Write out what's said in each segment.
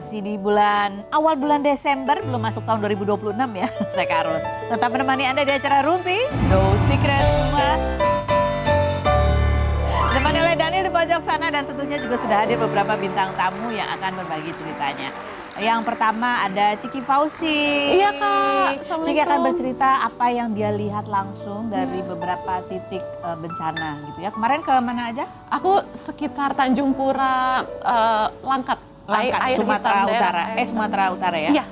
masih di awal bulan Desember, belum masuk tahun 2026 ya. Saya Karus. Tetap menemani Anda di acara Rumpi, No Secret. Ditemani oleh Daniel di pojok sana dan tentunya juga sudah hadir beberapa bintang tamu yang akan berbagi ceritanya. Yang pertama ada Ciki Fauzi. Iya Kak, Ciki akan bercerita apa yang dia lihat langsung dari beberapa titik bencana gitu ya. Kemarin ke mana aja? Aku sekitar Tanjung Pura, Langkat. Sumatera Utara. Sumatera Utara ya? Iya.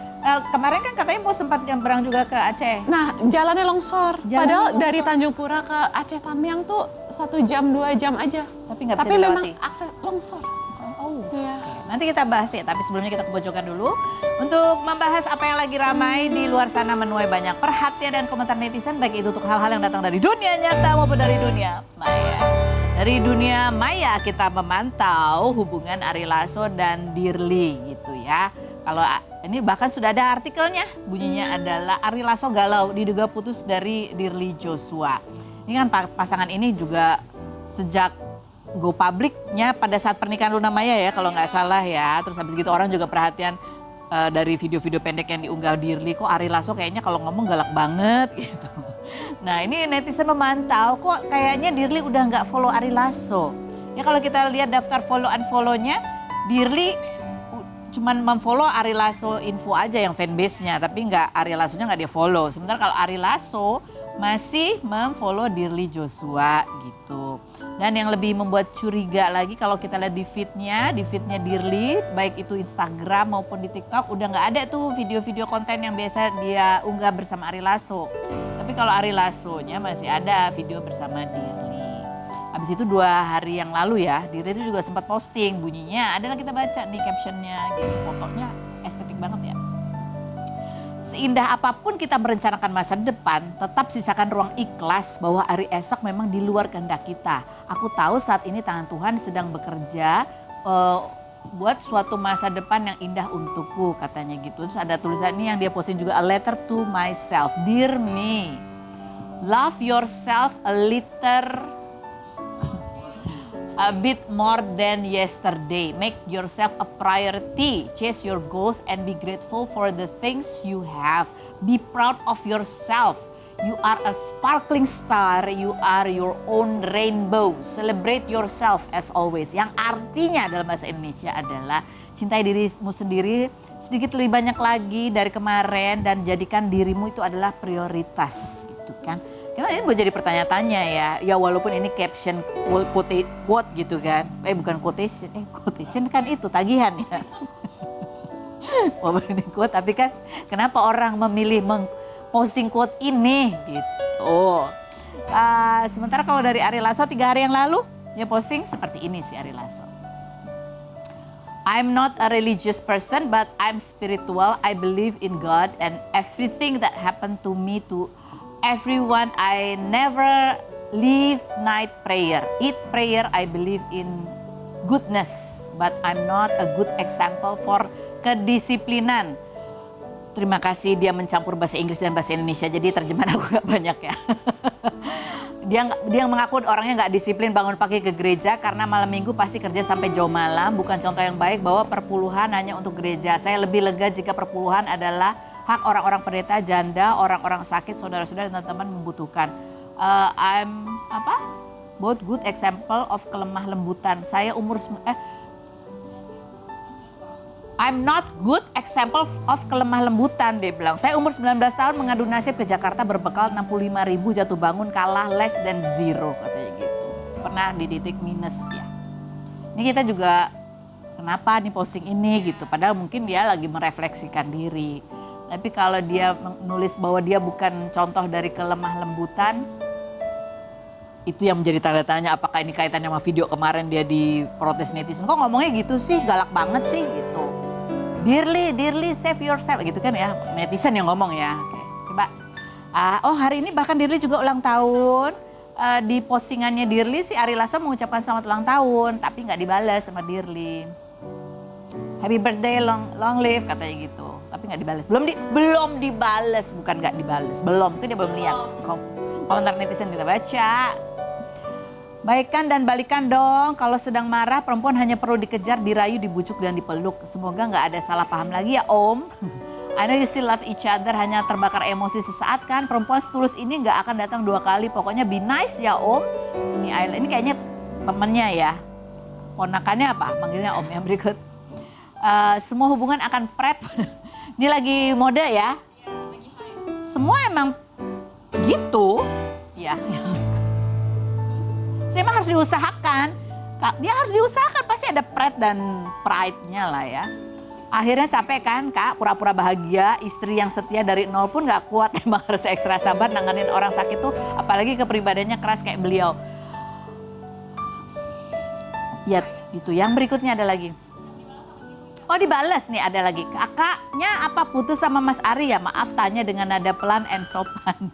Kemarin kan katanya mau sempat nyebrang juga ke Aceh. Nah, jalannya longsor. Padahal dari Tanjung Pura ke Aceh Tamiang tuh 1 jam 2 jam aja. Tapi nggak bisa dilewati. Memang akses longsor. Oh, iya. Nanti kita bahas ya, tapi sebelumnya kita ke pojokan dulu. Untuk membahas apa yang lagi ramai di luar sana menuai banyak perhatian dan komentar netizen, baik itu untuk hal-hal yang datang dari dunia nyata maupun dari dunia maya. Dari dunia maya kita memantau hubungan Ari Lasso dan Dirly gitu ya. Kalau ini bahkan sudah ada artikelnya, bunyinya adalah Ari Lasso galau diduga putus dari Dirly Joshua. Ini kan pasangan ini juga sejak go publiknya pada saat pernikahan Luna Maya ya kalau nggak salah ya. Terus habis gitu orang juga perhatian dari video-video pendek yang diunggah Dirly, kok Ari Lasso kayaknya kalau ngomong galak banget gitu. Nah ini netizen memantau kok kayaknya Dirly udah nggak follow Ari Lasso. Ya kalau kita lihat daftar follow unfollow-nya, Dirly cuman memfollow Ari Lasso info aja yang fanbase-nya, tapi nggak Ari Lasso-nya nggak dia follow. Sementara kalau Ari Lasso masih memfollow Dirly Joshua gitu. Dan yang lebih membuat curiga lagi kalau kita lihat di feednya Dirly, baik itu Instagram maupun di TikTok, udah nggak ada tuh video-video konten yang biasa dia unggah bersama Ari Lasso. Tapi kalau Ari Lasso-nya masih ada video bersama Dirly. Habis itu 2 hari yang lalu ya, Dirly itu juga sempat posting, bunyinya adalah kita baca di captionnya, jadi fotonya estetik banget ya. Seindah apapun kita merencanakan masa depan, tetap sisakan ruang ikhlas bahwa hari esok memang di luar kehendak kita. Aku tahu saat ini tangan Tuhan sedang bekerja buat suatu masa depan yang indah untukku, katanya gitu. Terus ada tulisan ini yang dia posting juga, a letter to myself, dear me, love yourself a bit more than yesterday. Make yourself a priority. Chase your goals and be grateful for the things you have. Be proud of yourself. You are a sparkling star. You are your own rainbow. Celebrate yourself as always. Yang artinya dalam bahasa Indonesia adalah cintai dirimu sendiri sedikit lebih banyak lagi dari kemarin dan jadikan dirimu itu adalah prioritas gitu kan. Karena ini boleh jadi pertanyaan-tanya ya walaupun ini caption quote gitu kan. Bukan quotation, quotation kan itu tagihan ya. Walaupun ini quote tapi kan kenapa orang memilih posting quote ini gitu. Sementara kalau dari Ari Lasso 3 hari yang lalu dia posting seperti ini sih Ari Lasso. I'm not a religious person but I'm spiritual. I believe in God and everything that happened to me to everyone. I never leave night prayer. Eat prayer, I believe in goodness. But I'm not a good example for kedisiplinan. Terima kasih dia mencampur bahasa Inggris dan bahasa Indonesia. Jadi terjemahan aku gak banyak ya. Dia mengaku orangnya gak disiplin bangun pagi ke gereja karena malam minggu pasti kerja sampai jauh malam. Bukan contoh yang baik bahwa perpuluhan hanya untuk gereja. Saya lebih lega jika perpuluhan adalah hak orang-orang pendeta, janda, orang-orang sakit, saudara-saudara dan teman-teman membutuhkan. Both good example of kelemah lembutan. I'm not good example of kelemah lembutan, dia bilang. Saya umur 19 tahun mengadu nasib ke Jakarta berbekal 65.000 jatuh bangun kalah less than zero, katanya gitu. Pernah di titik minus ya. Ini kita juga kenapa nih posting ini gitu. Padahal mungkin dia lagi merefleksikan diri. Tapi kalau dia menulis bahwa dia bukan contoh dari kelemah lembutan, itu yang menjadi tanda tanya apakah ini kaitannya sama video kemarin dia diprotes netizen. Kok ngomongnya gitu sih, galak banget sih gitu. Dirly save yourself gitu kan ya, netizen yang ngomong ya. Oke, coba. Hari ini bahkan Dirly juga ulang tahun. Di postingannya Dirly si Ari Lasso mengucapkan selamat ulang tahun, tapi nggak dibalas sama Dirly. Happy birthday, long live katanya gitu. Tapi nggak dibalas. Belum dibalas, bukan nggak dibalas. Belum, mungkin dia belum lihat. Komentar netizen kita baca. Baikan dan balikan dong. Kalau sedang marah, perempuan hanya perlu dikejar, dirayu, dibujuk, dan dipeluk. Semoga nggak ada salah paham lagi ya Om. I know you still love each other, hanya terbakar emosi sesaat kan. Perempuan setulus ini nggak akan datang 2 kali. Pokoknya be nice ya Om. Ini kayaknya temennya ya. Ponakannya apa? Manggilnya Om yang berikut. Semua hubungan akan pret. Ini lagi mode ya. Semua emang gitu. Ya. So, emang harus diusahakan. Dia harus diusahakan, pasti ada pret dan pride-nya lah ya. Akhirnya capek kan Kak, pura-pura bahagia, istri yang setia dari nol pun gak kuat. Emang harus ekstra sabar nanganin orang sakit tuh, apalagi kepribadiannya keras kayak beliau. Ya gitu, yang berikutnya ada lagi. Oh dibalas nih ada lagi, kakaknya apa putus sama Mas Ari ya? Maaf tanya dengan nada pelan and sopan.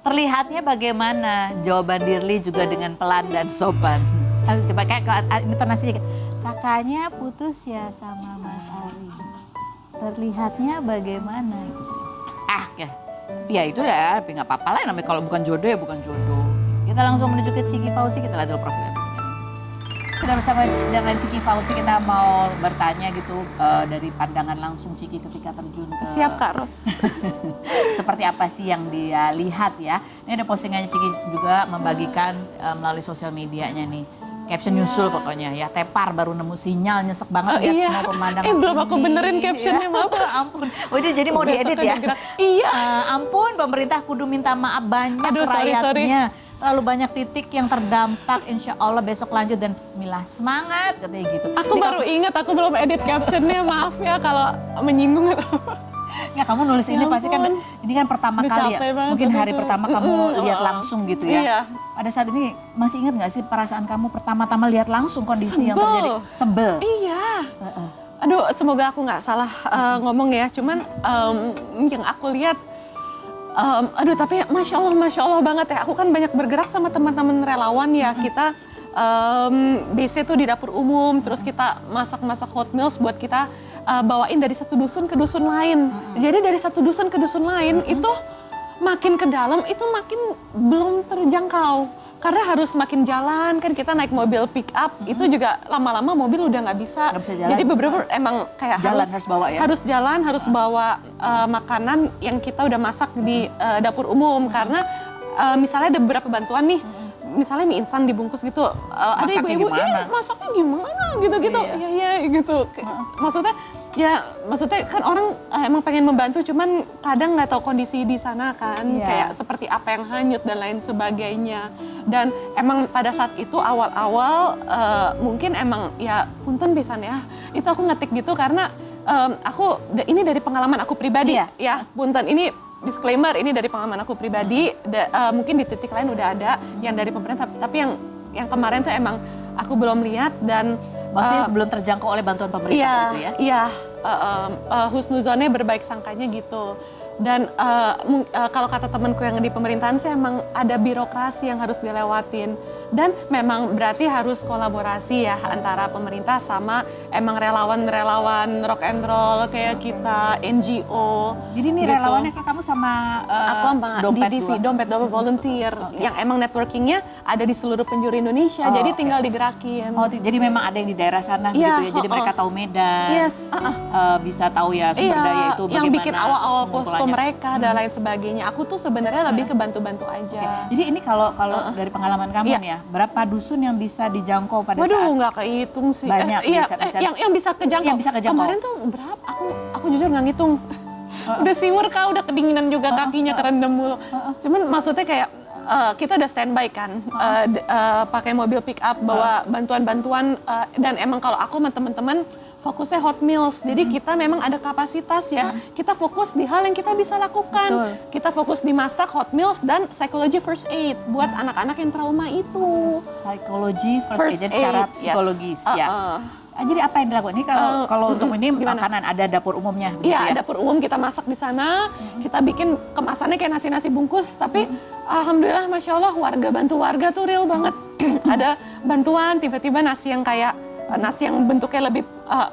Terlihatnya bagaimana? Jawaban Dirli juga dengan pelan dan sopan. Coba kayak intonasinya. Kakaknya putus ya sama Mas Ari. Terlihatnya bagaimana itu sih? Ya itu dah, tapi nggak apa-apa lah namanya kalau bukan jodoh ya bukan jodoh. Kita langsung menuju ke Ciki Fauzi, kita lihat dulu profilnya. Kita bersama dengan Ciki Fauzi, kita mau bertanya gitu dari pandangan langsung Ciki ketika terjun ke... Siap Kak Ros. Seperti apa sih yang dia lihat ya. Ini ada postingannya Ciki juga membagikan melalui sosial medianya nih. Caption nyusul pokoknya ya, tepar baru nemu sinyal, nyesek banget lihat semua pemandangan. Belum aku benerin captionnya, maaf. Ampun, jadi mau diedit ya? Iya. Ampun, pemerintah kudu minta maaf banyak ke rakyatnya. Terlalu banyak titik yang terdampak, insya Allah besok lanjut dan bismillah, semangat katanya gitu. Aku baru ingat, aku belum edit captionnya, maaf ya kalau menyinggung atau Ya kamu nulis ini pasti kan, ini kan pertama kali ya, mungkin hari pertama kamu lihat langsung gitu ya. Iya. Pada saat ini masih ingat gak sih perasaan kamu pertama-tama lihat langsung kondisi yang terjadi? Sebel. Iya. Aduh semoga aku gak salah ngomong ya, cuman yang aku lihat, aduh tapi Masya Allah banget ya. Aku kan banyak bergerak sama teman-teman relawan ya, kita BC tuh di dapur umum, terus kita masak-masak hot meals buat kita bawain dari satu dusun ke dusun lain. Jadi dari satu dusun ke dusun lain itu makin ke dalam itu makin belum terjangkau. Karena harus makin jalan, kan kita naik mobil pick up, itu juga lama-lama mobil udah nggak bisa jalan. Jadi beberapa emang kayak jalan, harus bawa ya? Harus jalan, harus bawa makanan yang kita udah masak di dapur umum. Karena misalnya ada beberapa bantuan nih, misalnya mie instan dibungkus gitu, ada ibu-ibu, masaknya gimana gitu-gitu, iya gitu. Maksudnya kan orang emang pengen membantu, cuman kadang nggak tahu kondisi di sana kan, kayak seperti apa yang hanyut dan lain sebagainya. Dan emang pada saat itu awal-awal mungkin emang ya punten pisan ya, itu aku ngetik gitu karena ini dari pengalaman aku pribadi ya, punten ini. Disclaimer, ini dari pengalaman aku pribadi, mungkin di titik lain udah ada yang dari pemerintah, tapi yang kemarin tuh emang aku belum lihat dan maksudnya belum terjangkau oleh bantuan pemerintah gitu ya? Iya, husnuzonnya berbaik sangkanya gitu. Dan kalau kata temanku yang di pemerintahan sih emang ada birokrasi yang harus dilewatin. Dan memang berarti harus kolaborasi ya antara pemerintah sama emang relawan-relawan rock and roll kayak kita, NGO. Jadi ini gitu. relawannya kan kamu sama aku sama Dompet Dua volunteer yang emang networkingnya ada di seluruh penjuru Indonesia. Jadi tinggal digerakin. Jadi memang ada yang di daerah sana gitu ya. Jadi mereka tahu medan. Yes. Bisa tahu ya sumber daya itu bagaimana. Yang bikin awal-awal posko mereka dan lain sebagainya. Aku tuh sebenarnya lebih ke bantu-bantu aja. Jadi ini kalau dari pengalaman kamu nih ya, berapa dusun yang bisa dijangkau pada saat? Waduh, nggak kehitung sih. Banyak. Yang bisa kejangkau. Yang bisa kejangkau. Kemarin tuh berapa? Aku jujur nggak ngitung. Udah siwer Kak, udah kedinginan juga kakinya kerendam mulu. Cuman maksudnya kayak kita udah standby kan, pakai mobil pick up bawa bantuan-bantuan dan emang kalau aku sama teman-teman fokusnya hot meals. Jadi kita memang ada kapasitas ya. Kita fokus di hal yang kita bisa lakukan. Betul. Kita fokus di masak hot meals dan psychology first aid buat anak-anak yang trauma itu. Psychology first aid, jadi secara psikologis ya. Jadi apa yang dilakukan? Ini kalau untuk ini makanan ada dapur umumnya gitu ya? Iya, dapur umum kita masak di sana. Kita bikin kemasannya kayak nasi-nasi bungkus. Tapi alhamdulillah Masya Allah warga bantu warga tuh real banget. Ada bantuan tiba-tiba nasi yang kayak nasi yang bentuknya lebih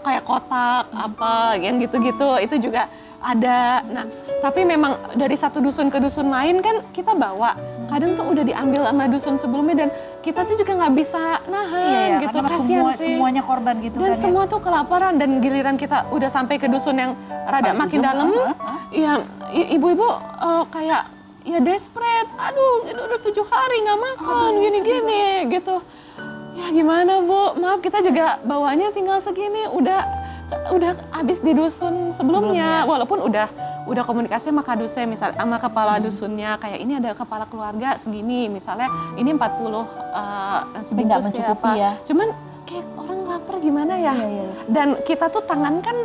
kayak kotak apa yang gitu-gitu itu juga ada. Nah, tapi memang dari satu dusun ke dusun lain kan kita bawa. Kadang tuh udah diambil sama dusun sebelumnya dan kita tuh juga nggak bisa nahan gitu. Karena Kasian sih. semuanya korban gitu Dan kan semua tuh kelaparan dan giliran kita udah sampai ke dusun yang rada Paling makin ujung, dalam, ya ibu-ibu kayak ya desperate. Aduh, udah 7 hari nggak makan, gini-gini gitu. Ya gimana Bu, maaf kita juga bawanya tinggal segini, udah habis di dusun sebelumnya. Walaupun udah komunikasi sama kadusnya, misalnya sama kepala dusunnya, kayak ini ada kepala keluarga segini, misalnya ini 40 nasi Tapi nggak bungkus mencukupi ya. Cuman kayak orang lapar gimana ya. Dan kita tuh tangan kan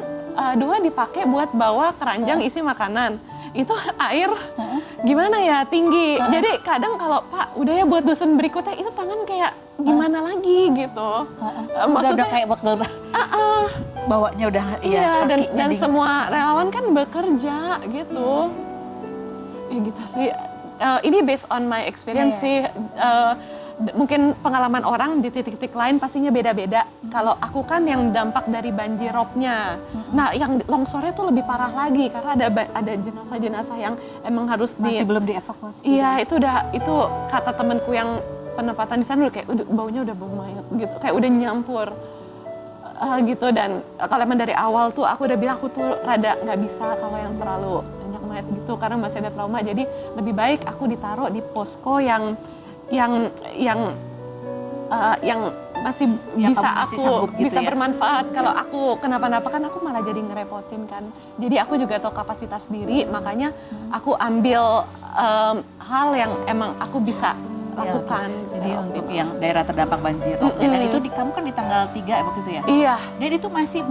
2 dipakai buat bawa keranjang isi makanan. Itu air gimana ya, tinggi. Jadi kadang kalau Pak udah ya buat dusun berikutnya, itu tangan kayak gimana lagi gitu. Udah kayak bakal bawanya udah iya, dan dingin. semua relawan kan bekerja gitu. Ya gitu sih. Ini based on my experience sih. Mungkin pengalaman orang di titik-titik lain pastinya beda-beda. Kalau aku kan yang dampak dari banjir roobnya. Nah, yang longsornya tuh lebih parah lagi karena ada jenazah-jenazah yang emang harus masih belum dievakuasi. Iya, itu kata temanku yang penempatan di sana udah kayak baunya udah bau mayat gitu, kayak udah nyampur gitu. Dan kalau emang dari awal tuh aku udah bilang aku tuh rada nggak bisa kalau yang terlalu banyak mayat gitu karena masih ada trauma. Jadi lebih baik aku ditaruh di posko yang masih bisa aku gitu bisa ya? bermanfaat. Kalau aku kenapa-napa kan aku malah jadi ngerepotin kan. Jadi aku juga tahu kapasitas diri, makanya aku ambil hal yang emang aku bisa lakukan. Jadi untuk yang daerah terdampak banjir roobnya, dan itu kamu kan di tanggal 3 waktu itu ya? Iya. Dan itu masih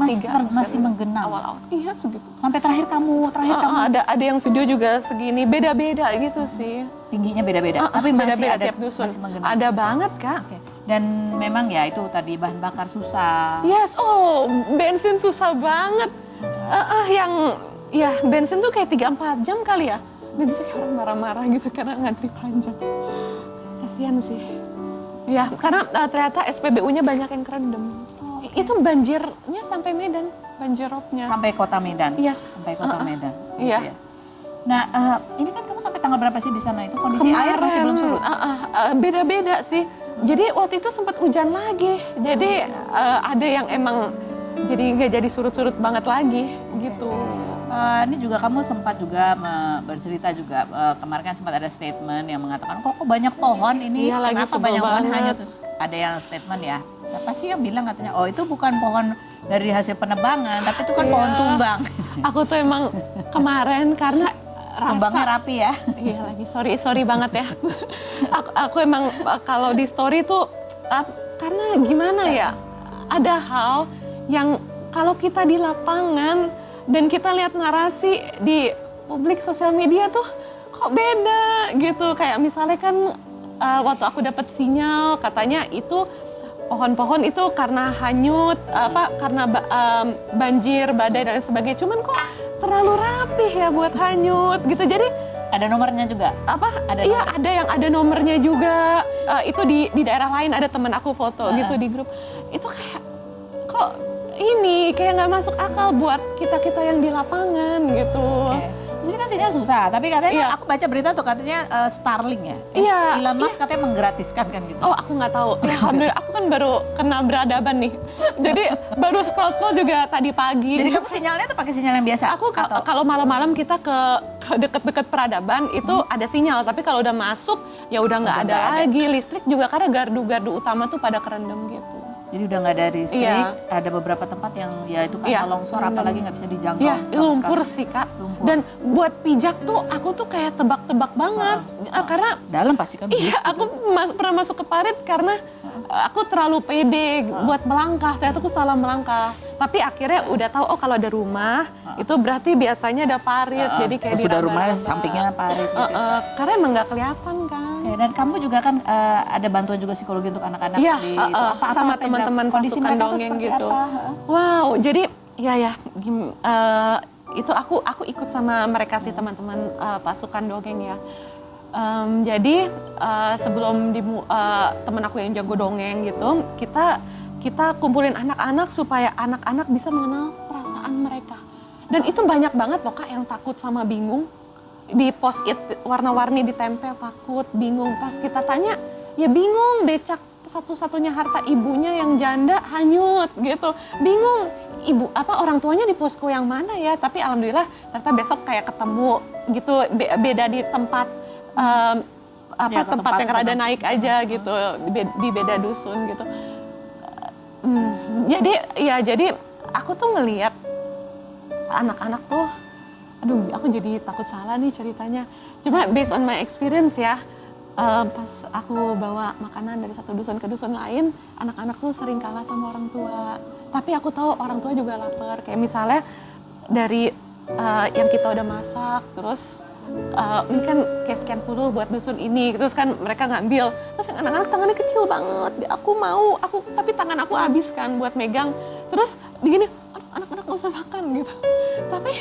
menggenang. Awal-awal. Iya segitu. Sampai terakhir kamu Ada yang video juga segini, beda-beda gitu sih. tingginya beda-beda, tapi masih beda-beda ada tiap dusun. masih menggenang. Ada banget Kak. Oke. Dan memang ya itu tadi bahan bakar susah. Yes, bensin susah banget. Bensin tuh kayak 3-4 jam kali ya. Nah, bisa kayak orang marah-marah gitu karena ngantri panjang. Kasian sih. Ya, karena ternyata SPBU-nya banyak yang kerendam. Itu banjirnya sampai Medan, banjir roobnya. Sampai kota Medan? Yes. Sampai kota Medan? Iya. Gitu ya. Nah, ini kan kamu sampai tanggal berapa sih di sana? Itu kondisi air masih belum surut? Beda-beda sih. Jadi waktu itu sempat hujan lagi. Jadi ada yang emang jadi nggak jadi surut-surut banget lagi gitu. Ini juga kamu sempat juga bercerita juga kemarin kan sempat ada statement yang mengatakan kok banyak pohon ini, Iya, lagi kenapa sebel banyak pohon banget. hanyut, terus ada yang statement ya, siapa sih yang bilang katanya oh itu bukan pohon dari hasil penebangan tapi itu kan Iya. pohon tumbang. Aku tuh emang kemarin karena Tumbangnya rasa rapi ya. iya lagi sorry banget ya. aku emang kalau di story tuh karena gimana ya, ada hal yang kalau kita di lapangan dan kita lihat narasi di publik sosial media tuh kok beda gitu. Kayak misalnya kan waktu aku dapat sinyal katanya itu pohon-pohon itu karena hanyut, karena banjir, badai dan lain sebagainya. Cuman kok terlalu rapih ya buat hanyut gitu. Jadi Ada nomornya juga? ada nomornya juga. Itu di daerah lain ada teman aku foto gitu di grup. Itu kayak kok ini kayak nggak masuk akal buat kita yang di lapangan gitu. Di sini kan sinyal susah, tapi katanya Iya. aku baca berita tuh katanya Starlink ya. Iya, Elon Musk katanya menggratiskan kan gitu. Oh aku nggak tahu. Ya, alhamdulillah aku kan baru kenal beradaban nih. Jadi baru scroll juga tadi pagi. Jadi kamu sinyalnya tuh pakai sinyal yang biasa? Aku atau kalau malam-malam kita ke deket-deket peradaban itu ada sinyal, tapi kalau udah masuk ya udah nggak ada lagi. Listrik juga karena gardu-gardu utama tuh pada kerendam gitu. Jadi udah nggak ada listrik, Iya. ada beberapa tempat yang ya itu kan longsor apalagi nggak bisa dijangkau. Iya, sama lumpur sekali. sih Kak. Lumpur. Dan buat pijak tuh aku tuh kayak tebak-tebak banget. Karena Dalam pasti kan iya, aku pernah masuk ke parit karena aku terlalu pede buat melangkah. Ternyata aku salah melangkah. Tapi akhirnya udah tahu kalau ada rumah itu berarti biasanya ada parit. Jadi kayak sesudah rumah diraba-raba. sampingnya parit gitu. Karena emang nggak kelihatan kan. Oke, dan kamu juga kan ada bantuan juga psikologi untuk anak-anak Iya, di itu. Apa-apa sama yang teman-teman dilakukan? Kondisi pasukan mereka tuh dongeng seperti gitu. apa? Wow, jadi itu aku ikut sama mereka sih teman-teman pasukan dongeng ya. Jadi sebelum teman aku yang jago dongeng gitu, kita kumpulin anak-anak supaya anak-anak bisa mengenal perasaan mereka. Dan itu banyak banget loh Kak yang takut sama bingung. Di post-it warna-warni ditempel, takut, bingung. Pas kita tanya, ya bingung, becak satu-satunya harta ibunya yang janda hanyut gitu. Bingung, orang tuanya di posko yang mana ya? Tapi alhamdulillah ternyata besok kayak ketemu gitu, beda di tempat tempat yang rada naik aja gitu, di beda dusun gitu. Jadi aku tuh ngelihat anak-anak tuh, aduh aku jadi takut salah nih ceritanya. Cuma based on my experience ya, pas aku bawa makanan dari satu dusun ke dusun lain, anak-anak tuh sering kalah sama orang tua. Tapi aku tahu orang tua juga lapar. Kayak misalnya dari yang kita udah masak, terus ini kan kayak sekian puluh buat dusun ini, terus kan mereka ngambil. Terus yang anak-anak tangannya kecil banget, tapi tangan aku habis kan buat megang. Terus begini, anak-anak nggak usah makan gitu. Tapi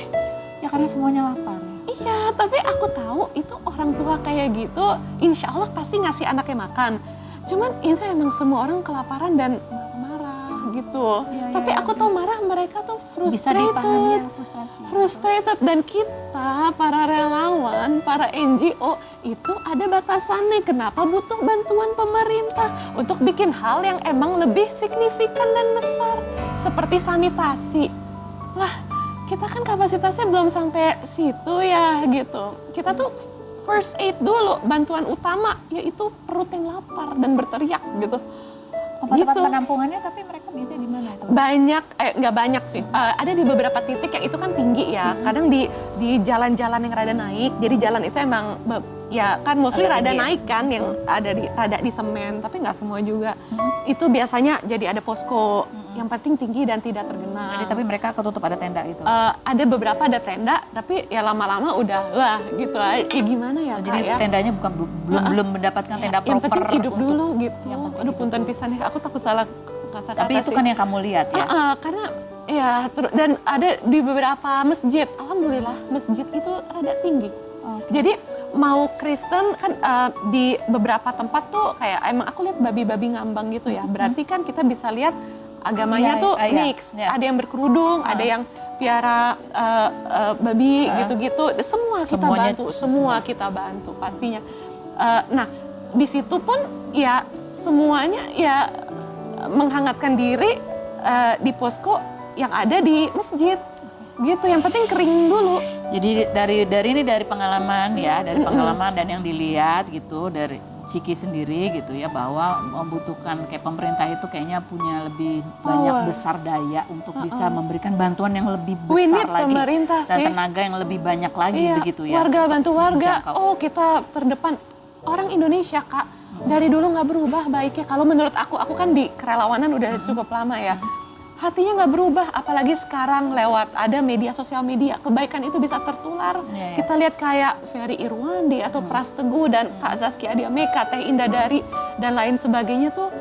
Ya karena semuanya lapar. iya, tapi aku tahu itu orang tua kayak gitu, insya Allah pasti ngasih anaknya makan. Cuman itu emang semua orang kelaparan dan marah gitu. Tapi aku tahu marah mereka tuh Bisa dipahami ya, frustrated. frustrasi. Dan kita para relawan, para NGO itu ada batasannya. Kenapa butuh bantuan pemerintah untuk bikin hal yang emang lebih signifikan dan besar seperti sanitasi. Lah, kita kan kapasitasnya belum sampai situ ya gitu. Kita tuh first aid dulu, bantuan utama yaitu perut yang lapar dan berteriak gitu. Tempat-tempat penampungannya tapi mereka biasanya di mana itu? Banyak, nggak banyak sih. Ada di beberapa titik yang itu kan tinggi ya. Kadang di jalan-jalan yang rada naik. Jadi jalan itu emang ya kan mostly rada naik kan, yang ada rada di semen. Tapi nggak semua juga. Itu biasanya jadi ada posko. Yang penting tinggi dan tidak tergenang. Jadi tapi mereka ketutup ada tenda itu? Ada beberapa ada tenda, tapi ya lama-lama udah wah gitu. Ya gimana ya Kak Jadi ya? tendanya belum mendapatkan tenda proper. Yang penting hidup dulu gitu. Yang penting Aduh punten pisan ya, aku takut salah kata-kata. Tapi itu sih. kan yang kamu lihat ya? Karena ya dan ada di beberapa masjid, alhamdulillah masjid itu rada tinggi. Jadi mau Kristen kan di beberapa tempat tuh kayak emang aku lihat babi-babi ngambang gitu ya. Berarti kan kita bisa lihat agamanya tuh mix. Ada yang berkerudung, ada yang piara babi gitu-gitu. Semua kita bantu pastinya. Nah di situ pun ya semuanya ya menghangatkan diri di posko yang ada di masjid gitu. Yang penting kering dulu. Jadi dari pengalaman ya, dari pengalaman dan yang dilihat gitu dari Ciki sendiri gitu ya, bahwa membutuhkan kayak pemerintah itu kayaknya punya lebih banyak besar daya untuk bisa memberikan bantuan yang lebih besar lagi pemerintah dan sih. tenaga yang lebih banyak lagi begitu ya. Warga bantu warga. menjangkau. Oh kita terdepan. Orang Indonesia Kak dari dulu nggak berubah baiknya. Kalau menurut aku kan di kerelawanan udah cukup lama ya. Hatinya nggak berubah, apalagi sekarang lewat ada media sosial media, kebaikan itu bisa tertular. Kita lihat kayak Ferry Irwandi atau Pras Teguh dan Kak Zaskia Adiameka, Teh Indah Dari dan lain sebagainya tuh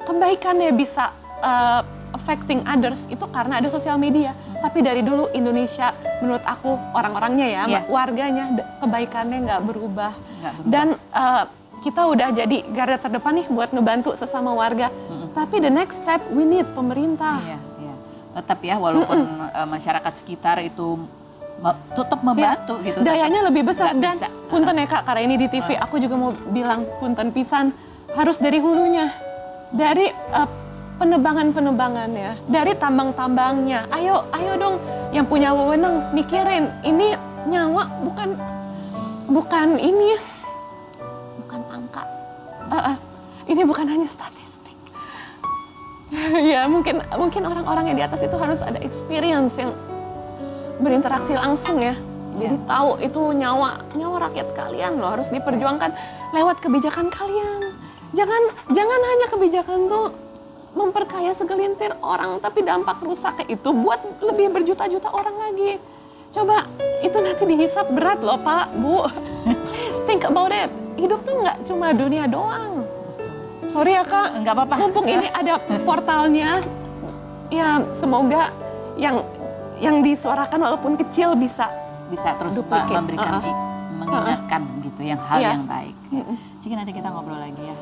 kebaikannya bisa affecting others itu karena ada sosial media. Tapi dari dulu Indonesia menurut aku orang-orangnya ya, warganya kebaikannya nggak berubah. Dan kita udah jadi garda terdepan nih buat ngebantu sesama warga. Tapi the next step we need pemerintah. Iya. Tetap ya walaupun masyarakat sekitar itu tetap membantu gitu. Dayanya lebih besar dan bisa. punten ya Kak, karena ini di TV aku juga mau bilang punten pisan harus dari hulunya. Dari penebangan-penebangannya, dari tambang-tambangnya. Ayo dong yang punya wewenang mikirin ini nyawa bukan ini bukan angka. Ini bukan hanya statistik. Ya mungkin orang-orang yang di atas itu harus ada experience yang berinteraksi langsung ya. Jadi tahu itu nyawa rakyat kalian loh harus diperjuangkan lewat kebijakan kalian. Jangan hanya kebijakan tuh memperkaya segelintir orang, tapi dampak rusaknya itu buat lebih berjuta-juta orang lagi. Coba itu nanti dihisap berat loh Pak, Bu. Please think about it. Hidup tuh nggak cuma dunia doang. Sorry ya Kak, nggak apa-apa. Mumpung ini ada portalnya, ya semoga yang disuarakan walaupun kecil bisa terus duplicate. memberikan mengingatkan gitu hal yang baik. Ciki nanti kita ngobrol lagi ya.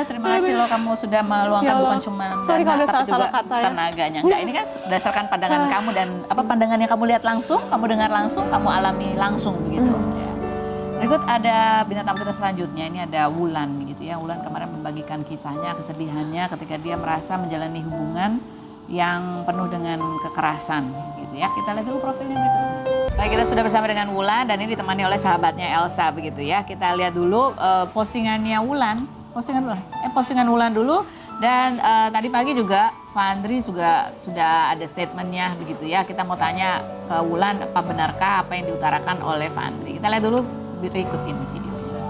Terima kasih loh kalau kamu sudah meluangkan Ya Allah. bukan cuma Sorry kalau ada tapi salah-salah juga kata ya. tenaganya. Enggak, ini kan berdasarkan pandangan kamu dan pandangan yang kamu lihat langsung, kamu dengar langsung, kamu alami langsung begitu. Ya. Berikut ada bintang tamu kita selanjutnya, ini ada Wulan gitu ya. Wulan kemarin membagikan kisahnya, kesedihannya ketika dia merasa menjalani hubungan yang penuh dengan kekerasan gitu ya. Kita lihat dulu profilnya berikutnya. Baik, kita sudah bersama dengan Wulan dan ini ditemani oleh sahabatnya Elsa begitu ya. Kita lihat dulu postingannya Wulan, postingan Wulan dulu dan tadi pagi juga Fandri juga sudah ada statementnya begitu ya. Kita mau tanya ke Wulan apa benarkah apa yang diutarakan oleh Fandri. Kita lihat dulu berikut ini videonya.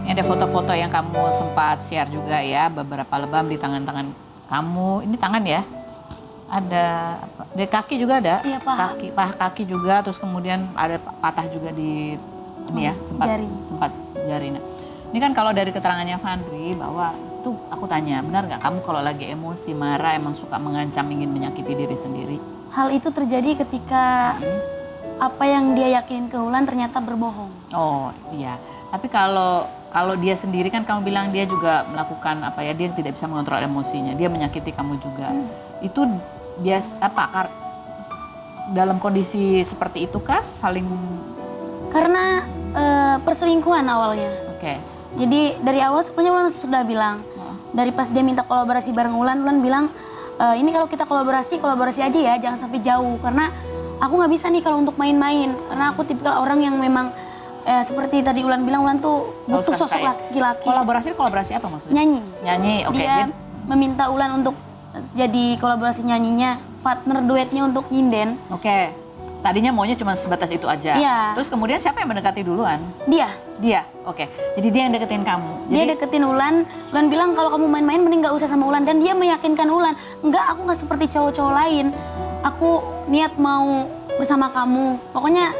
Ini ada foto-foto yang kamu sempat share juga ya, beberapa lebam di tangan-tangan kamu. Ini tangan ya? Ada apa? Di kaki juga ada? Iya, paha. Paha kaki juga, terus kemudian ada patah juga di ini ya, sempat jari. Nah, ini kan kalau dari keterangannya Fandri bahwa itu aku tanya, benar nggak kamu kalau lagi emosi, marah emang suka mengancam, ingin menyakiti diri sendiri? Hal itu terjadi ketika apa yang dia yakinin ke Wulan ternyata berbohong. Oh iya, tapi kalau dia sendiri kan kamu bilang dia juga melakukan apa ya, dia tidak bisa mengontrol emosinya, dia menyakiti kamu juga. Itu biasa apa dalam kondisi seperti itu kah saling? Karena perselingkuhan awalnya. Oke. Jadi dari awal sebenarnya Wulan sudah bilang, dari pas dia minta kolaborasi bareng Wulan bilang, ini kalau kita kolaborasi aja ya, jangan sampai jauh. Karena aku nggak bisa nih kalau untuk main-main. Karena aku tipikal orang yang memang seperti tadi Wulan bilang, Wulan tuh butuh sosok laki-laki. Kolaborasi apa maksudnya? Nyanyi. Oke. Dia meminta Wulan untuk jadi kolaborasi nyanyinya, partner duetnya untuk nyinden. Oke. Tadinya maunya cuma sebatas itu aja. Iya. Terus kemudian siapa yang mendekati duluan? Dia. Oke. Jadi dia yang deketin kamu. Dia deketin Wulan bilang kalau kamu main-main mending gak usah sama Wulan. Dan dia meyakinkan Wulan, enggak, aku gak seperti cowok-cowok lain. Aku niat mau bersama kamu. Pokoknya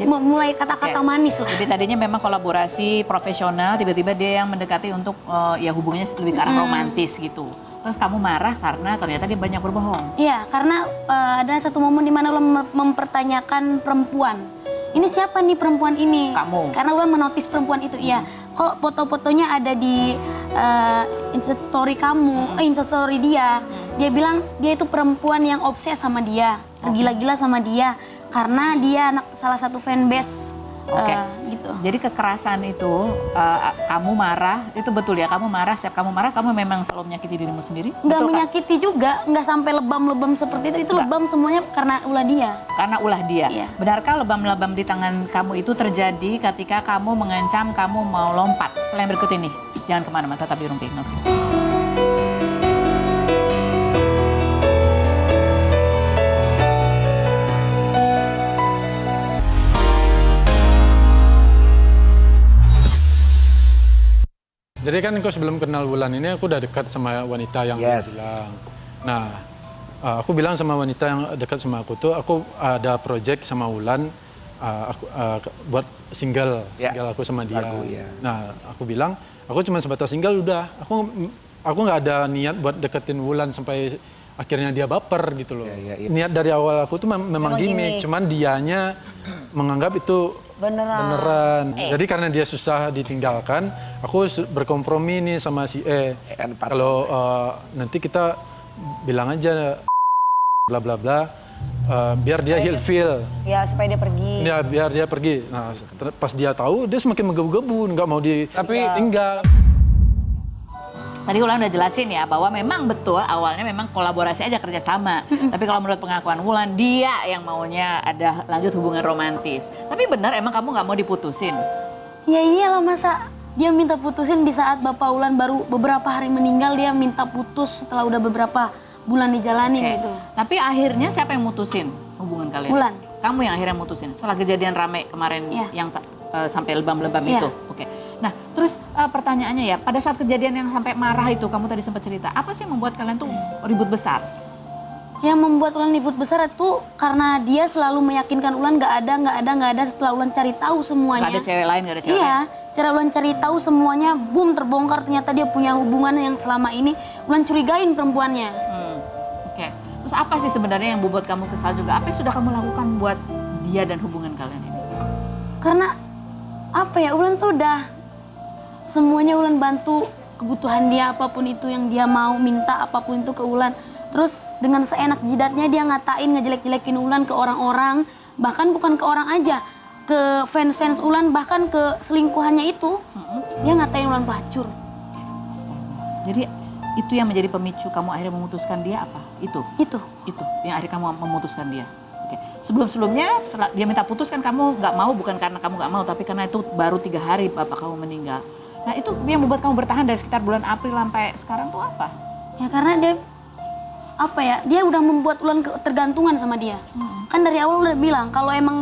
mulai kata-kata manis lah. Jadi tadinya memang kolaborasi profesional, tiba-tiba dia yang mendekati untuk ya hubungannya lebih ke arah romantis gitu. Terus kamu marah karena ternyata dia banyak berbohong. Iya, karena ada satu momen di mana Wulan mempertanyakan perempuan. Ini siapa nih perempuan ini? Kamu. Karena Wulan menotis perempuan itu. Iya, kok foto-fotonya ada di Instastory kamu, Instastory dia. Dia bilang dia itu perempuan yang obses sama dia, tergila-gila sama dia. Karena dia anak salah satu fanbase. Gitu. Jadi kekerasan itu, kamu marah, itu betul ya? Kamu marah, setiap kamu marah, kamu memang selalu menyakiti dirimu sendiri? Nggak Betul, menyakiti juga, nggak sampai lebam-lebam seperti itu. Itu lebam semuanya karena ulah dia. Karena ulah dia. Iya. Benarkah lebam-lebam di tangan kamu itu terjadi ketika kamu mengancam kamu mau lompat? Selain berikut ini, jangan kemana-mana, tetap di Rumpi Hipnosis. Jadi kan aku sebelum kenal Wulan ini aku udah dekat sama wanita yang aku bilang. Nah, aku bilang sama wanita yang dekat sama aku tuh, aku ada project sama Wulan, aku buat single aku sama dia. Nah, aku bilang, aku cuma sebatas single udah. Aku nggak ada niat buat deketin Wulan sampai akhirnya dia baper gitu loh. Niat dari awal aku tuh memang gimmick, cuman dianya menganggap itu beneran. Jadi karena dia susah ditinggalkan, aku berkompromi nih sama si Kalau nanti kita bilang aja bla bla bla, biar dia feel. Ya supaya dia pergi. Ya biar dia pergi. Nah pas dia tahu dia semakin menggebu-gebu, nggak mau ditinggal. Tadi Wulan udah jelasin ya bahwa memang betul awalnya memang kolaborasi aja kerjasama. Tapi kalau menurut pengakuan Wulan, dia yang maunya ada lanjut hubungan romantis. Tapi benar emang kamu nggak mau diputusin? Ya iyalah, masa dia minta putusin di saat Bapak Wulan baru beberapa hari meninggal, dia minta putus setelah udah beberapa bulan dijalani gitu. Tapi akhirnya siapa yang mutusin hubungan kalian? Wulan. Kamu yang akhirnya mutusin setelah kejadian rame kemarin yang sampai lebam-lebam itu. Oke. Nah, terus pertanyaannya ya, pada saat kejadian yang sampai marah itu, kamu tadi sempat cerita, apa sih yang membuat kalian tuh ribut besar? Yang membuat Wulan ribut besar itu karena dia selalu meyakinkan Wulan nggak ada. Setelah Wulan cari tahu semuanya. Nggak ada cewek lain, nggak ada cewek lain? Iya, secara Wulan cari tahu semuanya, boom, terbongkar ternyata dia punya hubungan yang selama ini Wulan curigain perempuannya. Oke. Terus apa sih sebenarnya yang membuat kamu kesal juga? Apa yang sudah kamu lakukan buat dia dan hubungan kalian ini? Karena apa ya, Wulan tuh udah semuanya Wulan bantu kebutuhan dia apapun itu yang dia mau minta apapun itu ke Ulan. Terus dengan seenak jidatnya dia ngatain, ngejelek-jelekin Ulan ke orang-orang, bahkan bukan ke orang aja, ke fans-fans Ulan, bahkan ke selingkuhannya itu. Dia ngatain Ulan pelacur. Jadi itu yang menjadi pemicu kamu akhirnya memutuskan dia apa? Itu yang akhirnya kamu memutuskan dia. Oke. Sebelum-sebelumnya setelah dia minta putus kan kamu nggak mau, bukan karena kamu nggak mau, tapi karena itu baru 3 hari bapak kamu meninggal. Nah itu yang membuat kamu bertahan dari sekitar bulan April sampai sekarang tuh apa? Ya karena dia udah membuat Ulan tergantungan sama dia. Kan dari awal udah bilang kalau emang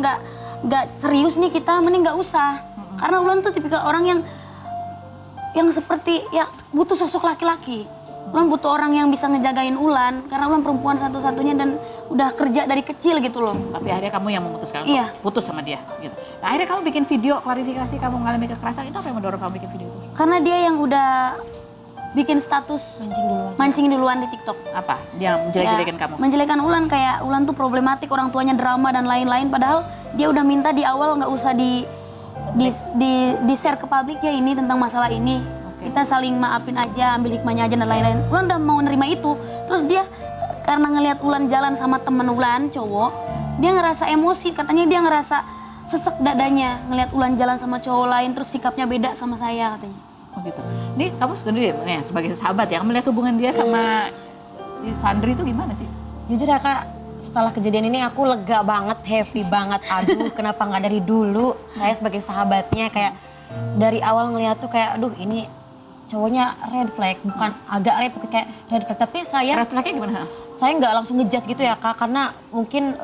nggak serius nih kita mending nggak usah. Karena Ulan tuh tipikal orang yang seperti ya butuh sosok laki-laki. Ulan butuh orang yang bisa ngejagain Ulan karena Ulan perempuan satu-satunya dan udah kerja dari kecil gitu loh. Tapi akhirnya kamu yang memutuskan Iya. untuk putus sama dia gitu. Nah akhirnya kamu bikin video klarifikasi kamu mengalami kekerasan, itu apa yang mendorong kamu bikin video itu? Karena dia yang udah bikin status mancing duluan di TikTok. Apa? Dia menjelek-jelekin kamu? Menjelekan Ulan, kayak Ulan tuh problematik, orang tuanya drama dan lain-lain. Padahal dia udah minta di awal nggak usah di share ke publik ya ini tentang masalah ini. Kita saling maafin aja, ambil hikmahnya aja dan lain-lain. Ulan udah mau nerima itu. Terus dia karena ngelihat Ulan jalan sama temen Ulan cowok, dia ngerasa emosi. Katanya dia ngerasa sesek dadanya ngelihat Ulan jalan sama cowok lain, terus sikapnya beda sama saya katanya. Oh gitu. Ini kamu sendiri nih sebagai sahabat ya, melihat hubungan dia sama Fandri itu gimana sih? Jujur ya Kak, setelah kejadian ini aku lega banget, happy banget. Aduh, kenapa nggak dari dulu? Saya sebagai sahabatnya kayak dari awal ngeliat tuh kayak, aduh ini cowoknya red flag, bukan agak kayak red flag. Tapi saya Red flagnya gimana? saya nggak langsung ngejudge gitu ya Kak, karena mungkin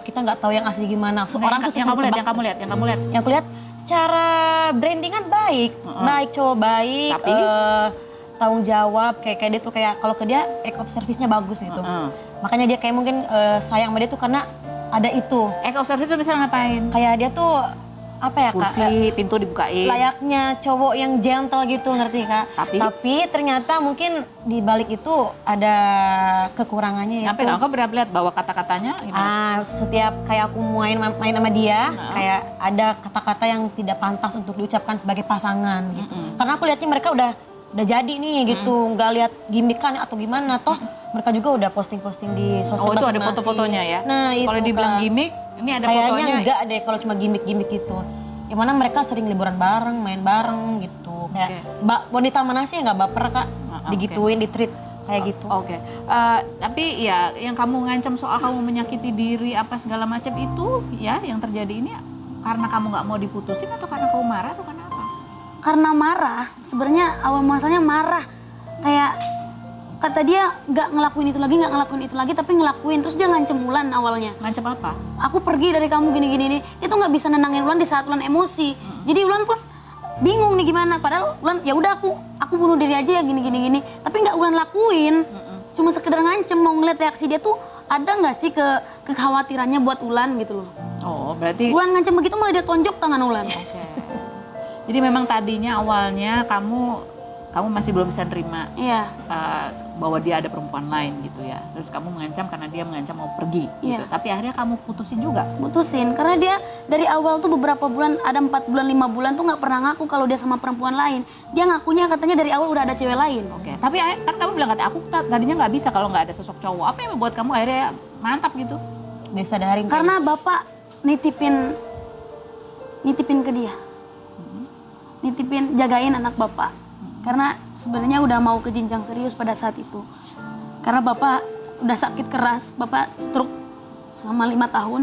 kita nggak tahu yang asli gimana. Orang tuh yang kamu lihat. Yang aku lihat secara brandingan baik, cowok baik, Tapi? tanggung jawab, kayak dia tuh kayak kalau ke dia act of service-nya bagus gitu. Makanya dia kayak mungkin sayang sama dia tuh karena ada itu. Eco service itu bisa ngapain? Kayak dia tuh apa ya Kak? Kursi, pintu dibukain. Layaknya cowok yang gentle gitu, ngerti Kak? Tapi ternyata mungkin di balik itu ada kekurangannya Sampai yaitu. kamu pernah lihat bahwa kata-katanya gimana? Setiap kayak aku main sama dia, kayak ada kata-kata yang tidak pantas untuk diucapkan sebagai pasangan gitu. Karena aku lihatnya mereka udah jadi nih gitu, nggak lihat gimikan atau gimana, toh mereka juga udah posting-posting di sosmed Oh itu ada masing-masing. foto-fotonya ya? Nah itu Kalau dibilang Kak. gimmick, ini ada Kayaknya fotonya. enggak deh kalau cuma gimmick-gimmick gitu. Yang mana mereka sering liburan bareng, main bareng gitu. Kayak wanita mana sih yang nggak baper Kak? Digituin, ditreat kayak gitu. Oke. Tapi ya yang kamu ngancam soal kamu menyakiti diri apa segala macam itu ya yang terjadi ini karena kamu nggak mau diputusin atau karena kamu marah atau karena apa? Karena marah, sebenarnya awal masalahnya marah. Kayak kata dia nggak ngelakuin itu lagi, tapi ngelakuin. Terus dia ngancem Ulan awalnya. Ngancam apa? Aku pergi dari kamu gini-gini. Dia tuh nggak bisa nenangin Ulan di saat Ulan emosi. Jadi Ulan pun bingung nih gimana. Padahal Ulan ya udah aku bunuh diri aja ya gini. Tapi nggak Ulan lakuin. Cuma sekedar ngancem, mau ngeliat reaksi dia tuh ada nggak sih kekhawatirannya buat Ulan gitu loh. Oh berarti. Ulan ngancem begitu malah dia tonjok tangan Ulan. Oke. Jadi memang tadinya awalnya kamu masih belum bisa nerima Iya. bahwa dia ada perempuan lain gitu ya. Terus kamu mengancam karena dia mengancam mau pergi gitu. Iya. Tapi akhirnya kamu putusin juga. Putusin karena dia dari awal tuh beberapa bulan, ada 4 bulan 5 bulan tuh nggak pernah ngaku kalau dia sama perempuan lain. Dia ngakunya katanya dari awal udah ada cewek lain. Oke. Tapi kan kamu bilang aku tadinya nggak bisa kalau nggak ada sosok cowok. Apa yang membuat kamu akhirnya mantap gitu? Disadarin Karena bapak nitipin ke dia. Nitipin jagain anak bapak. Karena sebenarnya udah mau ke jenjang serius pada saat itu. Karena bapak udah sakit keras, bapak stroke selama 5 tahun.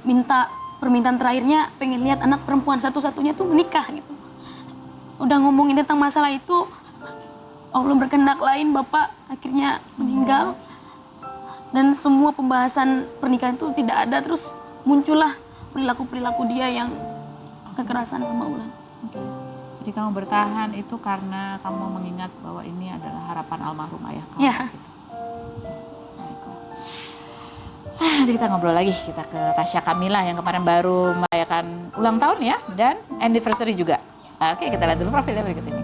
Minta permintaan terakhirnya pengen lihat anak perempuan satu-satunya tuh menikah gitu. Udah ngomongin tentang masalah itu, Allah berkehendak lain, bapak akhirnya meninggal. Dan semua pembahasan pernikahan itu tidak ada, terus muncullah perilaku-perilaku dia yang kekerasan sama Ulan. Jadi kamu bertahan itu karena kamu mengingat bahwa ini adalah harapan almarhum ayah kamu. Iya. Nanti kita ngobrol lagi, kita ke Tasya Kamila yang kemarin baru merayakan ulang tahun ya, dan anniversary juga. Oke, kita lihat dulu profilnya berikut ini.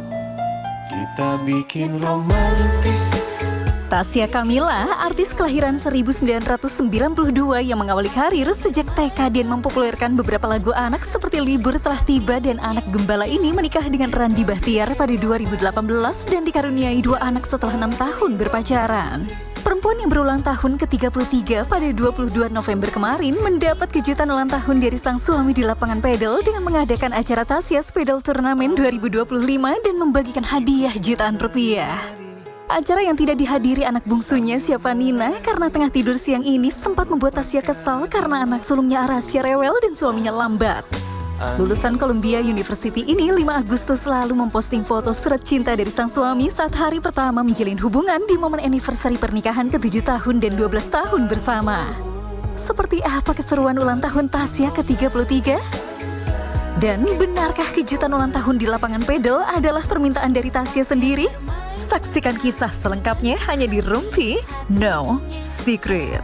Kita bikin romantis Tasya Kamila, artis kelahiran 1992 yang mengawali karir sejak TK dan mempopulerkan beberapa lagu anak seperti Libur Telah Tiba dan Anak Gembala ini menikah dengan Randy Bahtiar pada 2018 dan dikaruniai 2 anak setelah 6 tahun berpacaran. Perempuan yang berulang tahun ke-33 pada 22 November kemarin mendapat kejutan ulang tahun dari sang suami di lapangan pedal dengan mengadakan acara Tasya Pedal Turnamen 2025 dan membagikan hadiah jutaan rupiah. Acara yang tidak dihadiri anak bungsunya Syafanina karena tengah tidur siang ini sempat membuat Tasya kesal karena anak sulungnya Arasya rewel dan suaminya lambat. Lulusan Columbia University ini 5 Agustus lalu memposting foto surat cinta dari sang suami saat hari pertama menjalin hubungan di momen anniversary pernikahan ke-7 tahun dan 12 tahun bersama. Seperti apa keseruan ulang tahun Tasya ke-33? Dan benarkah kejutan ulang tahun di lapangan pedal adalah permintaan dari Tasya sendiri? Saksikan kisah selengkapnya hanya di Rumpi No Secret.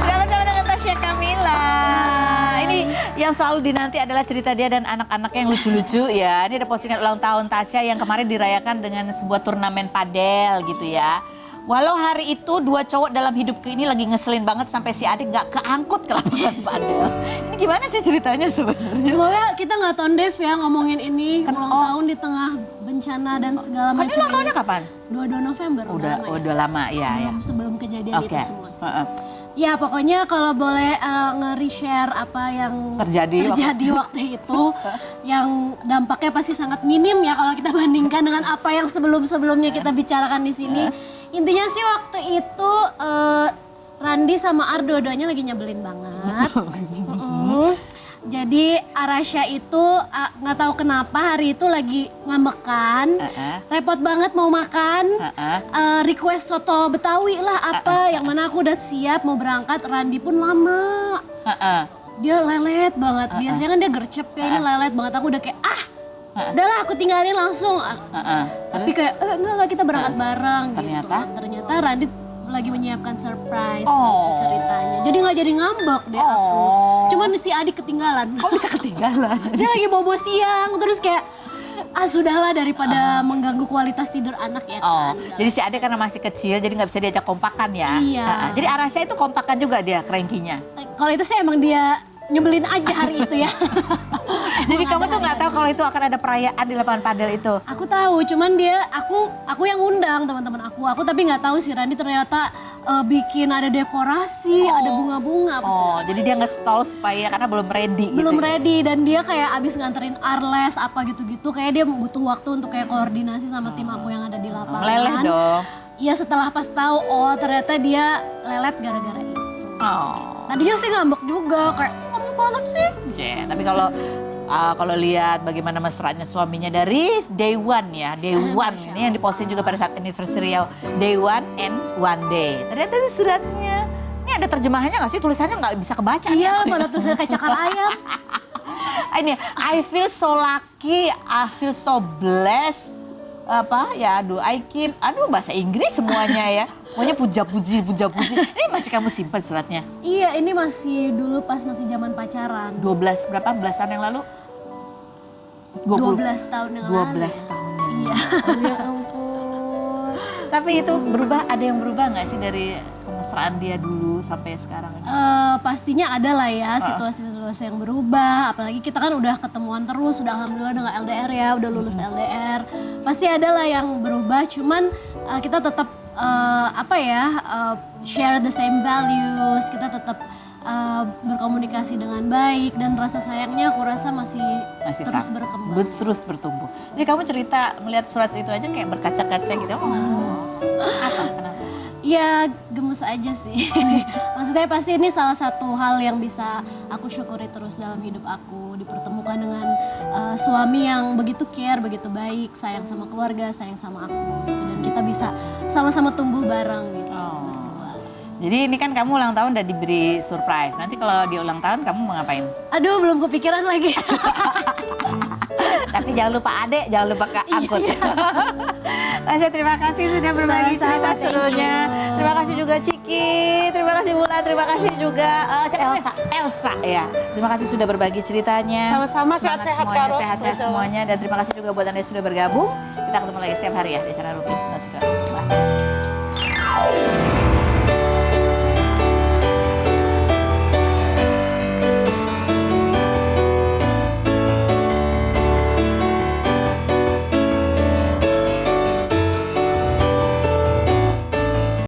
Sudah bersama dengan Tasya Kamila. Ini yang selalu dinanti adalah cerita dia dan anak-anaknya yang lucu-lucu ya. Ini ada postingan ulang tahun Tasya yang kemarin dirayakan dengan sebuah turnamen padel gitu ya. Walau hari itu 2 cowok dalam hidupku ini lagi ngeselin banget sampai si adik gak keangkut ke lapangan padel. Ini gimana sih ceritanya sebenarnya? Semoga kita nggak tone deaf ya ngomongin ini ulang tahun di tengah bencana dan segala Kan macam. ini ulang tahunnya kapan? 22 November Udah lama ya. sebelum kejadian Oke. itu semua sih. Ya pokoknya kalau boleh nge-reshare apa yang Terjadi waktu itu yang dampaknya pasti sangat minim ya kalau kita bandingkan dengan apa yang sebelum-sebelumnya kita bicarakan di sini. Intinya sih waktu itu Randy sama Ar dua-duanya lagi nyebelin banget. Jadi Arasya itu nggak tahu kenapa hari itu lagi ngamekan, repot banget mau makan, request soto Betawi lah apa, yang mana aku udah siap mau berangkat, Randy pun lama, dia lelet banget, biasanya kan dia gercep ya, ini lelet banget, aku udah kayak udahlah aku tinggalin langsung, tapi kayak enggak kita berangkat bareng gitu, ternyata Randy lagi menyiapkan surprise gitu ceritanya. Jadi nggak jadi ngambek deh aku. Cuman si adik ketinggalan. Kok bisa ketinggalan? Dia lagi bobo siang terus kayak sudahlah daripada mengganggu kualitas tidur anak ya kan. Jadi si adik karena masih kecil jadi nggak bisa diajak kompakan ya. Iya. Jadi Arasya itu kompakan juga dia cranky-nya. Kalau itu sih emang dia nyebelin aja hari itu ya. Jadi kamu tuh nggak tahu kalau itu akan ada perayaan di lapangan padel itu? Aku tahu, cuman aku yang undang teman-teman aku. Aku tapi nggak tahu si Randy ternyata bikin ada dekorasi, ada bunga-bunga apa segala. Jadi dia nge-stall supaya karena belum ready Belum gitu. ready dan dia kayak abis nganterin Arles apa gitu-gitu. Kayak dia butuh waktu untuk kayak koordinasi sama tim aku yang ada di lapangan. Meleleh dong. Iya setelah pas tahu ternyata dia lelet gara-gara itu. Tadinya sih ngambek juga kayak ngambek banget sih. Tapi kalau lihat bagaimana mesranya suaminya dari day one ya, day one ini yang diposting juga pada saat anniversary ya, day one and one day. Ternyata di suratnya, ini ada terjemahannya nggak sih? Tulisannya nggak bisa kebaca. Iya, mana tulisannya kayak cakar ayam. Ini I feel so lucky, I feel so blessed. Bahasa Inggris semuanya ya. Pokoknya puja-puji. Ini masih kamu simpan suratnya? Iya, ini masih dulu pas masih zaman pacaran. 12 tahun yang lalu? 12 tahun yang lalu. 12 tahun yang lalu. Iya. Ya ampun. Tapi itu ada yang berubah nggak sih dari kemesraan dia dulu sampai sekarang? Pastinya ada lah ya situasi-situasi yang berubah. Apalagi kita kan udah ketemuan terus, udah alhamdulillah udah LDR ya, udah lulus LDR. Pasti ada lah yang berubah, cuman kita tetap share the same values, kita tetap berkomunikasi dengan baik dan rasa sayangnya aku rasa masih terus berkembang. Terus bertumbuh. Jadi kamu cerita melihat surat itu aja kayak berkaca-kaca gitu. Kenapa? Ya gemes aja sih. Maksudnya pasti ini salah satu hal yang bisa aku syukuri terus dalam hidup aku. Dipertemukan dengan suami yang begitu care, begitu baik, sayang sama keluarga, sayang sama aku gitu. Dan kita bisa sama-sama tumbuh bareng gitu. Jadi ini kan kamu ulang tahun udah diberi surprise. Nanti kalau dia ulang tahun kamu mau ngapain? Aduh belum kepikiran lagi. Tapi jangan lupa adek, jangan lupa Kak Angkut. Tasya, terima kasih sudah berbagi cerita serunya. Terima kasih juga Ciki, terima kasih Bulan, terima kasih juga Elsa ya. Terima kasih sudah berbagi ceritanya. Sama-sama, Semangat sehat-sehat, semuanya, Kak Ros. sehat-sehat semuanya. Dan terima kasih juga buat Anda yang sudah bergabung. Kita ketemu lagi setiap hari ya di Sana Rupi. Nusantara.